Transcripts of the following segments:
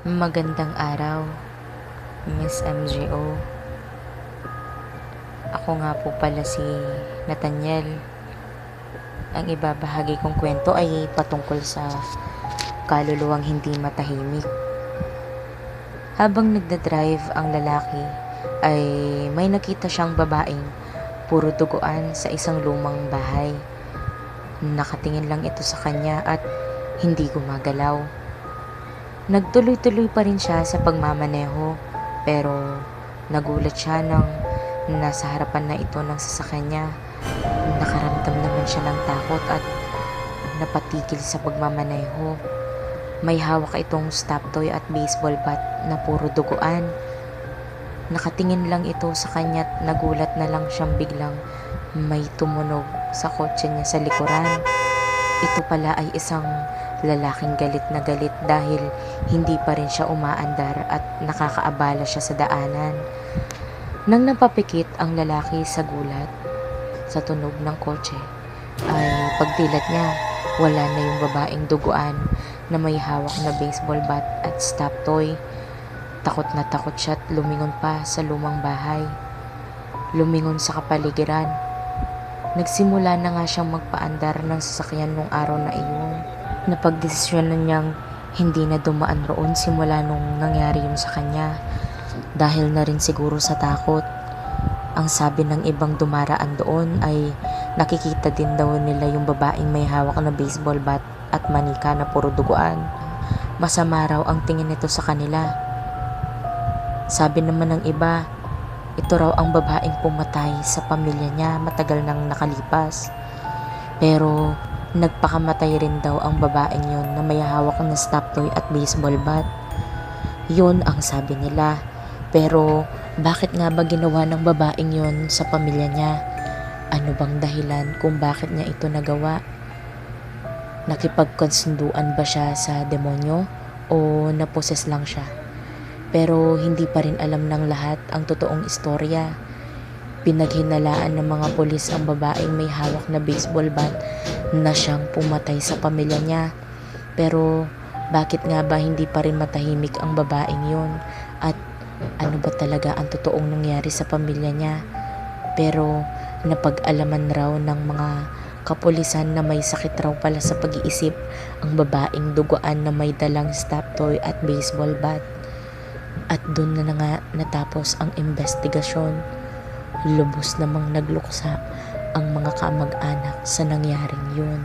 Magandang araw, Miss MGO. Ako nga po pala si Nathaniel. Ang ibabahagi kong kwento ay patungkol sa kaluluwang hindi matahimik. Habang nagdadrive ang lalaki, ay may nakita siyang babaeng puro duguan sa isang lumang bahay. Nakatingin lang ito sa kanya at hindi gumagalaw. Nagtuloy-tuloy pa rin siya sa pagmamaneho, pero nagulat siya nang nasa harapan na ito ng sasakyan niya. Nakaramdam naman siya ng takot at napatigil sa pagmamaneho. May hawak itong stop toy at baseball bat na puro duguan. Nakatingin lang ito sa kanya at nagulat na lang siyang biglang may tumunog sa kotse niya sa likuran. Ito pala ay isang lalaking galit na galit dahil hindi pa rin siya umaandar at nakakaabala siya sa daanan. Nang napapikit ang lalaki sa gulat sa tunog ng kotse, ay pagdilat niya, wala na yung babaeng duguan na may hawak na baseball bat at stop toy. Takot na takot siya at lumingon pa sa lumang bahay. Lumingon sa kapaligiran. Nagsimula na nga siyang magpaandar ng sasakyan nung araw na iyon. Napagdesisyonan niyang hindi na dumaan roon simula nung nangyari yun sa kanya. Dahil na rin siguro sa takot. Ang sabi ng ibang dumaraan doon ay nakikita din daw nila yung babaeng may hawak na baseball bat at manika na puro duguan. Masama raw ang tingin nito sa kanila. Sabi naman ng iba, ito raw ang babaeng pumatay sa pamilya niya matagal nang nakalipas. Pero nagpakamatay rin daw ang babaeng yun na may hawak na stop toy at baseball bat. Yun ang sabi nila. Pero bakit nga ba ginawa ng babaeng yun sa pamilya niya? Ano bang dahilan kung bakit niya ito nagawa? Nakipagkasunduan ba siya sa demonyo o naposes lang siya? Pero hindi pa rin alam ng lahat ang totoong istorya. Pinaghinalaan ng mga pulis ang babaeng may hawak na baseball bat na siyang pumatay sa pamilya niya. Pero bakit nga ba hindi pa rin matahimik ang babaeng yun? At ano ba talaga ang totoong nangyari sa pamilya niya? Pero napag-alaman raw ng mga kapulisan na may sakit raw pala sa pag-iisip ang babaeng duguan na may dalang stop toy at baseball bat. At doon na nga natapos ang investigasyon. Lubos namang nagluksa ang mga kamag-anak sa nangyaring yun.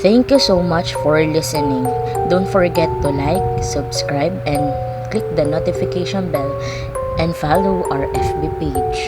Thank you so much for listening. Don't forget to like, subscribe, and click the notification bell and follow our FB page.